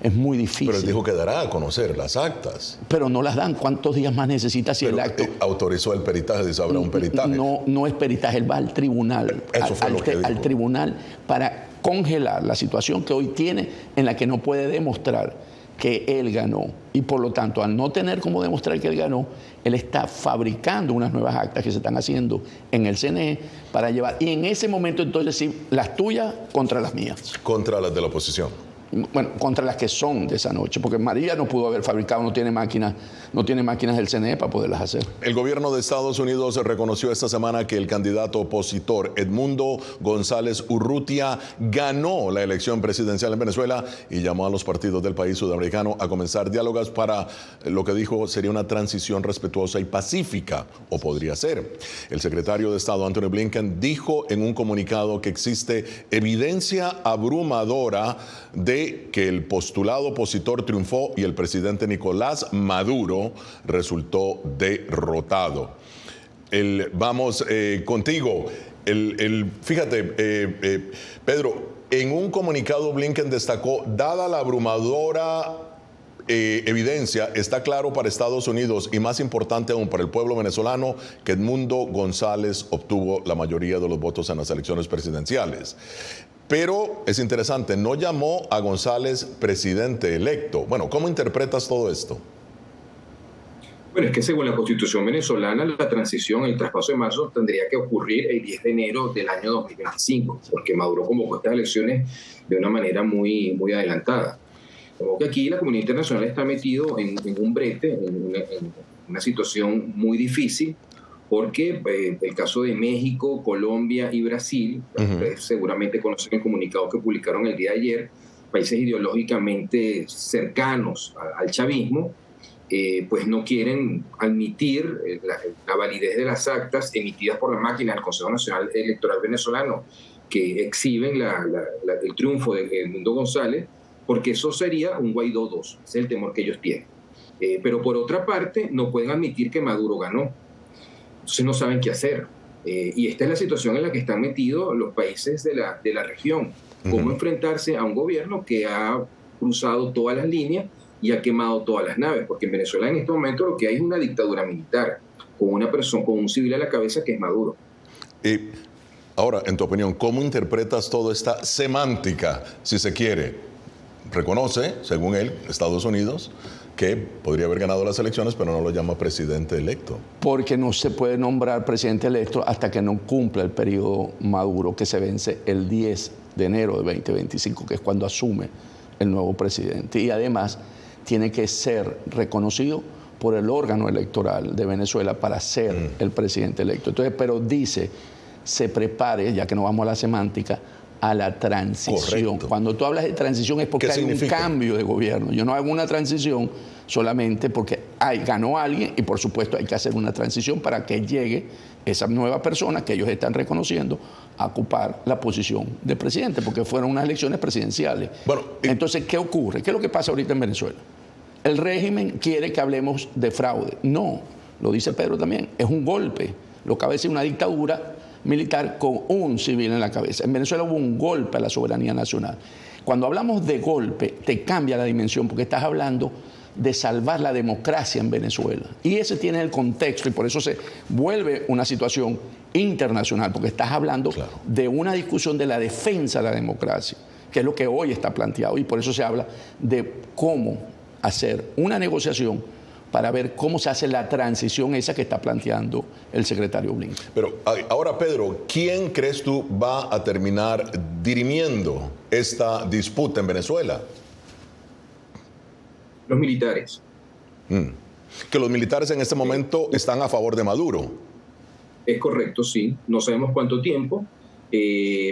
J: es muy difícil.
E: Pero él dijo que dará a conocer las actas.
J: Pero no las dan. ¿Cuántos días más necesita si el acto?
E: Autorizó el peritaje, dice, habrá un peritaje.
J: No es peritaje, él va al tribunal.
E: Eso fue lo que dijo.
J: Al tribunal para congelar la situación que hoy tiene, en la que no puede demostrar que él ganó. Y por lo tanto, al no tener cómo demostrar que él ganó, él está fabricando unas nuevas actas que se están haciendo en el CNE para llevar. Y en ese momento entonces sí, las tuyas contra las mías.
E: Contra las de la oposición.
J: Bueno, contra las que son de esa noche, porque María no pudo haber fabricado, no tiene máquinas del CNE para poderlas hacer.
E: El gobierno de Estados Unidos reconoció esta semana que el candidato opositor Edmundo González Urrutia ganó la elección presidencial en Venezuela y llamó a los partidos del país sudamericano a comenzar diálogos para lo que dijo sería una transición respetuosa y pacífica, o podría ser. El secretario de Estado Antony Blinken dijo en un comunicado que existe evidencia abrumadora de que el postulado opositor triunfó y el presidente Nicolás Maduro resultó derrotado. Vamos contigo. Fíjate, Pedro, en un comunicado Blinken destacó, dada la abrumadora evidencia, está claro para Estados Unidos y más importante aún para el pueblo venezolano que Edmundo González obtuvo la mayoría de los votos en las elecciones presidenciales. Pero es interesante, no llamó a González presidente electo. Bueno, ¿cómo interpretas todo esto?
K: Bueno, es que según la Constitución venezolana, la transición, el traspaso de marzo tendría que ocurrir el 10 de enero del año 2025, porque Maduro convocó estas elecciones de una manera muy adelantada. Como que aquí la comunidad internacional está metido en un brete, en una situación muy difícil, porque el caso de México, Colombia y Brasil, ustedes seguramente conocen el comunicado que publicaron el día de ayer, países ideológicamente cercanos al chavismo, pues no quieren admitir la validez de las actas emitidas por la máquina del Consejo Nacional Electoral venezolano que exhiben el triunfo de Edmundo González, porque eso sería un Guaidó 2, ese es el temor que ellos tienen. Pero por otra parte, no pueden admitir que Maduro ganó, entonces no saben qué hacer. Y esta es la situación en la que están metidos los países de la región. Cómo enfrentarse a un gobierno que ha cruzado todas las líneas y ha quemado todas las naves, porque en Venezuela en este momento lo que hay es una dictadura militar, con una persona, con un civil a la cabeza que es Maduro.
E: Ahora, en tu opinión, ¿cómo interpretas toda esta semántica, si se quiere? Reconoce, según él, Estados Unidos, que podría haber ganado las elecciones, pero no lo llama presidente electo.
J: Porque no se puede nombrar presidente electo hasta que no cumpla el periodo Maduro, que se vence el 10 de enero de 2025, que es cuando asume el nuevo presidente. Y además tiene que ser reconocido por el órgano electoral de Venezuela para ser el presidente electo. Entonces, pero dice, se prepare, ya que no vamos a la semántica, a la transición.
E: Correcto.
J: Cuando tú hablas de transición es porque hay un cambio de gobierno. Yo no hago una transición solamente porque ganó alguien y por supuesto hay que hacer una transición para que llegue esa nueva persona que ellos están reconociendo a ocupar la posición de presidente, porque fueron unas elecciones presidenciales. Bueno, entonces, ¿qué ocurre? ¿Qué es lo que pasa ahorita en Venezuela? El régimen quiere que hablemos de fraude. No, lo dice Pedro también, es un golpe. Lo que a veces es una dictadura militar con un civil en la cabeza. En Venezuela hubo un golpe a la soberanía nacional. Cuando hablamos de golpe, te cambia la dimensión porque estás hablando de salvar la democracia en Venezuela. Y ese tiene el contexto y por eso se vuelve una situación internacional, porque estás hablando de una discusión de la defensa de la democracia, que es lo que hoy está planteado y por eso se habla de cómo hacer una negociación para ver cómo se hace la transición esa que está planteando el secretario Blinken.
E: Pero ahora, Pedro, ¿quién crees tú va a terminar dirimiendo esta disputa en Venezuela?
K: Los militares.
E: Que los militares en este momento están a favor de Maduro.
K: Es correcto, sí. No sabemos cuánto tiempo,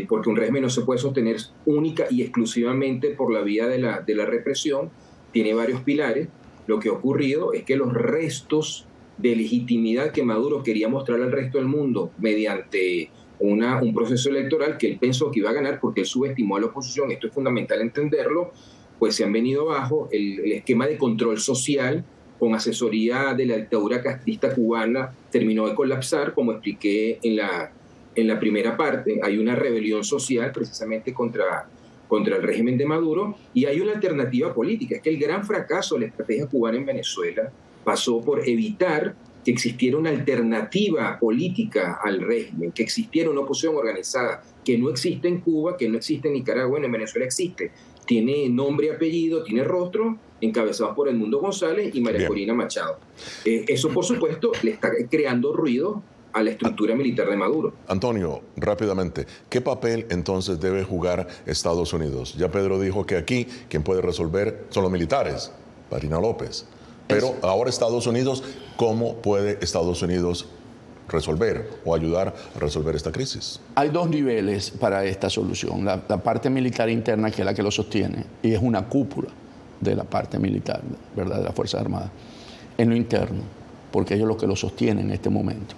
K: porque un régimen no se puede sostener única y exclusivamente por la vía de la represión. Tiene varios pilares. Lo que ha ocurrido es que los restos de legitimidad que Maduro quería mostrar al resto del mundo mediante un proceso electoral que él pensó que iba a ganar porque él subestimó a la oposición, esto es fundamental entenderlo, pues se han venido abajo. El esquema de control social con asesoría de la dictadura castrista cubana terminó de colapsar, como expliqué en la primera parte. Hay una rebelión social precisamente contra el régimen de Maduro y hay una alternativa política. Es que el gran fracaso de la estrategia cubana en Venezuela pasó por evitar que existiera una alternativa política al régimen, que existiera una oposición organizada, que no existe en Cuba, que no existe en Nicaragua, bueno, en Venezuela existe. Tiene nombre y apellido, tiene rostro, encabezados por Edmundo González y María Corina Machado. Eso, por supuesto, le está creando ruido a la estructura militar de Maduro.
E: Antonio, rápidamente, ¿qué papel entonces debe jugar Estados Unidos? Ya Pedro dijo que aquí quien puede resolver son los militares, Marina López. Pero ahora Estados Unidos, ¿cómo puede Estados Unidos resolver o ayudar a resolver esta crisis?
J: Hay dos niveles para esta solución. La parte militar interna, que es la que lo sostiene, y es una cúpula de la parte militar, ¿verdad?, de las Fuerzas Armadas. En lo interno, porque ellos es lo que lo sostienen en este momento.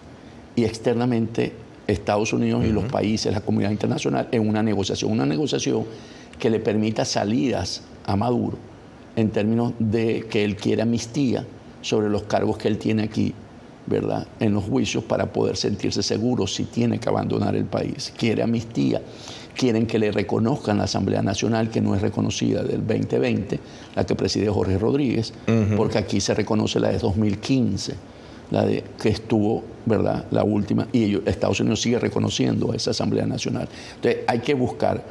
J: Y externamente, Estados Unidos y los países, la comunidad internacional, en una negociación que le permita salidas a Maduro en términos de que él quiere amnistía sobre los cargos que él tiene aquí ¿verdad?, en los juicios para poder sentirse seguro si tiene que abandonar el país. Quiere amnistía, quieren que le reconozcan la Asamblea Nacional, que no es reconocida del 2020, la que preside Jorge Rodríguez, porque aquí se reconoce la de 2015, la de que estuvo, ¿verdad?, la última, y Estados Unidos sigue reconociendo a esa Asamblea Nacional. Entonces hay que buscar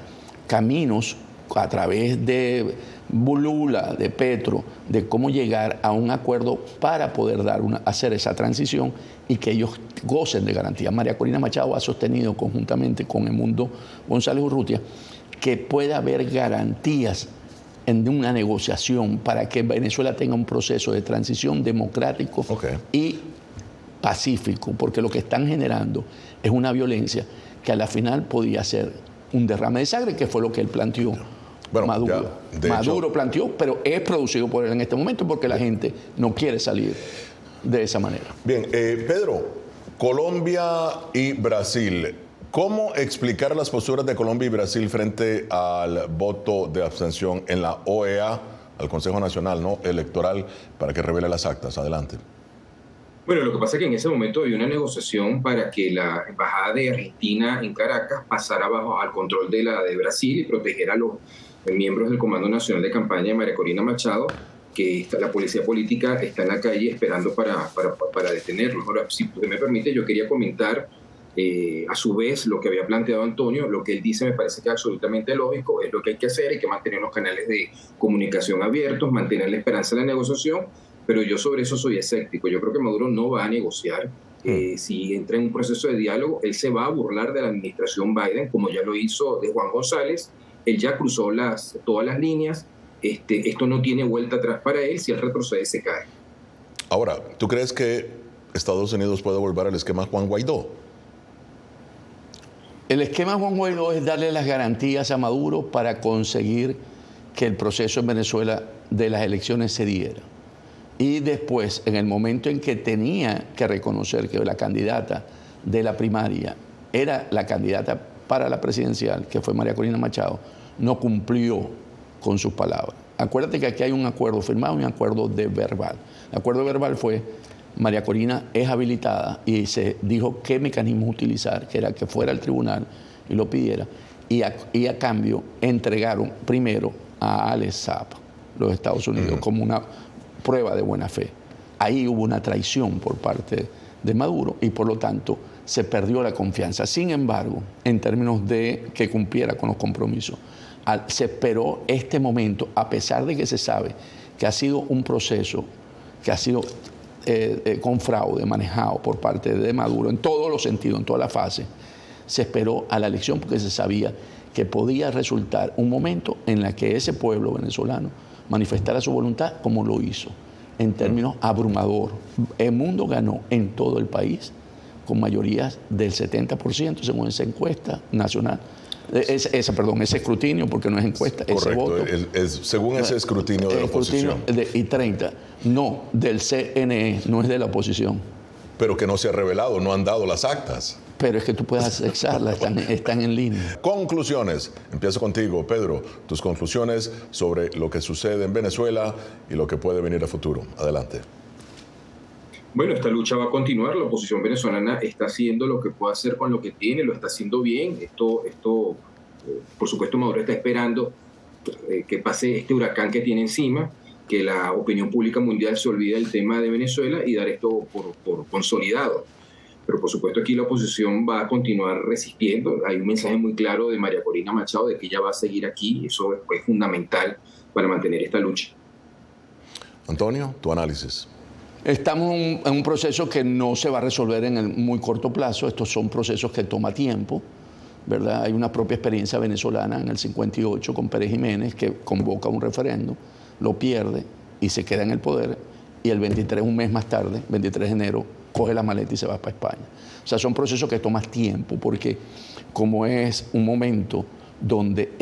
J: caminos a través de Lula, de Petro, de cómo llegar a un acuerdo para poder hacer esa transición y que ellos gocen de garantía. María Corina Machado ha sostenido conjuntamente con Edmundo González Urrutia que pueda haber garantías en una negociación para que Venezuela tenga un proceso de transición democrático y pacífico, porque lo que están generando es una violencia que a la final podía ser un derrame de sangre, que fue lo que él planteó. Bueno, Maduro planteó, pero es producido por él en este momento porque la gente no quiere salir de esa manera.
E: Bien, Pedro, Colombia y Brasil, ¿cómo explicar las posturas de Colombia y Brasil frente al voto de abstención en la OEA, al Consejo Nacional, ¿no?, Electoral, para que revele las actas? Adelante.
K: Bueno, lo que pasa es que en ese momento había una negociación para que la embajada de Argentina en Caracas pasara al control de la de Brasil y proteger a los miembros del Comando Nacional de Campaña de María Corina Machado, que la policía política está en la calle esperando para detenerlos. Ahora, si usted me permite, yo quería comentar a su vez lo que había planteado Antonio. Lo que él dice me parece que es absolutamente lógico, es lo que hay que hacer, hay que mantener los canales de comunicación abiertos, mantener la esperanza de la negociación, pero yo sobre eso soy escéptico. Yo creo que Maduro no va a negociar. Si entra en un proceso de diálogo, él se va a burlar de la administración Biden, como ya lo hizo de Juan González. Él ya cruzó todas las líneas. Esto no tiene vuelta atrás para él. Si él retrocede, se cae.
E: Ahora, ¿tú crees que Estados Unidos puede volver al esquema Juan Guaidó?
J: El esquema Juan Guaidó es darle las garantías a Maduro para conseguir que el proceso en Venezuela de las elecciones se diera. Y después, en el momento en que tenía que reconocer que la candidata de la primaria era la candidata para la presidencial, que fue María Corina Machado, no cumplió con sus palabras. Acuérdate que aquí hay un acuerdo firmado y un acuerdo de verbal. El acuerdo verbal fue: María Corina es habilitada, y se dijo qué mecanismo utilizar, que era que fuera al tribunal y lo pidiera, y a cambio entregaron primero a Alex Saab, los Estados Unidos, como una prueba de buena fe. Ahí hubo una traición por parte de Maduro y por lo tanto se perdió la confianza. Sin embargo, en términos de que cumpliera con los compromisos, se esperó este momento, a pesar de que se sabe que ha sido un proceso que ha sido con fraude manejado por parte de Maduro en todos los sentidos, en toda la fase. Se esperó a la elección porque se sabía que podía resultar un momento en el que ese pueblo venezolano manifestara su voluntad, como lo hizo, en términos abrumador. El mundo ganó en todo el país con mayorías del 70%, según esa encuesta nacional. Ese escrutinio, porque no es encuesta,
E: correcto,
J: ese voto.
E: Según ese escrutinio de la oposición.
J: Y 30, no, del CNE, no es de la oposición.
E: Pero que no se ha revelado, no han dado las actas.
J: Pero es que tú puedes accesarlas, están en línea.
E: Conclusiones. Empiezo contigo, Pedro. Tus conclusiones sobre lo que sucede en Venezuela y lo que puede venir a futuro. Adelante.
K: Bueno, esta lucha va a continuar. La oposición venezolana está haciendo lo que puede hacer con lo que tiene, lo está haciendo bien. Esto por supuesto, Maduro está esperando que pase este huracán que tiene encima, que la opinión pública mundial se olvide del tema de Venezuela y dar esto por consolidado. Pero por supuesto aquí la oposición va a continuar resistiendo. Hay un mensaje muy claro de María Corina Machado de que ella va a seguir aquí. Eso es fundamental para mantener esta lucha.
E: Antonio, tu análisis.
J: Estamos en un proceso que no se va a resolver en el muy corto plazo. Estos son procesos que toman tiempo, ¿verdad? Hay una propia experiencia venezolana en el 58 con Pérez Jiménez, que convoca un referendo, lo pierde y se queda en el poder, y el 23, un mes más tarde, 23 de enero, coge la maleta y se va para España. O sea, son procesos que toman tiempo, porque como es un momento donde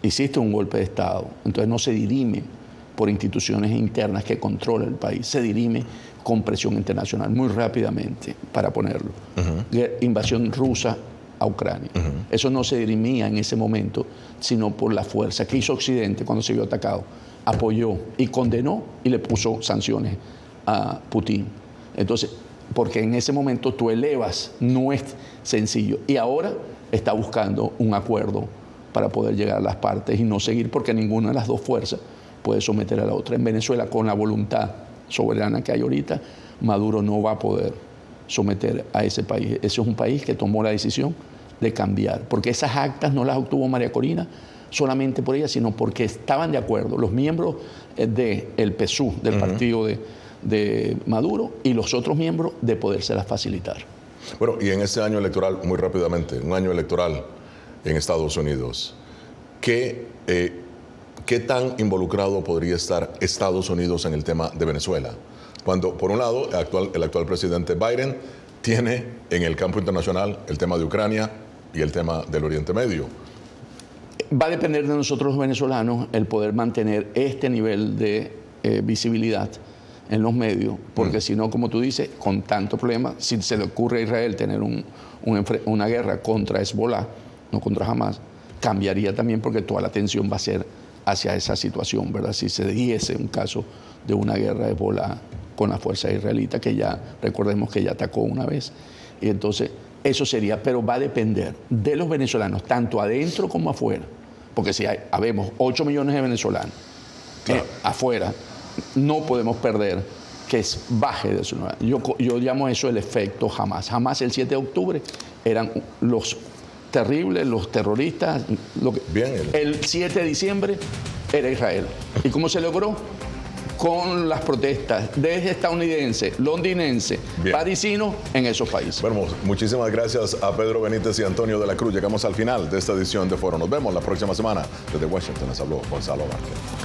J: hiciste un golpe de Estado, entonces no se dirime por instituciones internas que controlan el país, se dirime con presión internacional, muy rápidamente, para ponerlo. Invasión rusa a Ucrania. Eso no se dirimía en ese momento, sino por la fuerza que hizo Occidente cuando se vio atacado. Apoyó y condenó y le puso sanciones a Putin. Entonces, porque en ese momento tú elevas, no es sencillo. Y ahora está buscando un acuerdo para poder llegar a las partes y no seguir, porque ninguna de las dos fuerzas puede someter a la otra. En Venezuela, con la voluntad soberana que hay ahorita, Maduro no va a poder someter a ese país. Ese es un país que tomó la decisión de cambiar, porque esas actas no las obtuvo María Corina solamente por ella, sino porque estaban de acuerdo los miembros del PSUV, del partido de Maduro, y los otros miembros de podérselas facilitar.
E: Bueno, y en este año electoral, muy rápidamente, un año electoral en Estados Unidos, ¿qué tan involucrado podría estar Estados Unidos en el tema de Venezuela? Cuando, por un lado, el actual presidente Biden tiene en el campo internacional el tema de Ucrania y el tema del Oriente Medio.
J: Va a depender de nosotros los venezolanos el poder mantener este nivel de visibilidad en los medios, porque si no, como tú dices, con tanto problema, si se le ocurre a Israel tener una guerra contra Hezbollah, no contra Hamas, cambiaría también, porque toda la atención va a ser hacia esa situación, ¿verdad? Si se diese un caso de una guerra de Hezbollah con la fuerza israelita, que ya, recordemos que ya atacó una vez, y entonces eso sería, pero va a depender de los venezolanos, tanto adentro como afuera, porque si habemos 8 millones de venezolanos afuera, no podemos perder que baje de su nivel. Yo llamo eso el efecto Hamas. Hamas el 7 de octubre eran los terribles, los terroristas. El 7 de diciembre era Israel. ¿Y cómo se logró? Con las protestas de estadounidenses, londinenses, parisinos en esos países.
E: Bueno, muchísimas gracias a Pedro Benítez y Antonio de la Cruz. Llegamos al final de esta edición de Foro. Nos vemos la próxima semana. Desde Washington les habló Gonzalo Vázquez.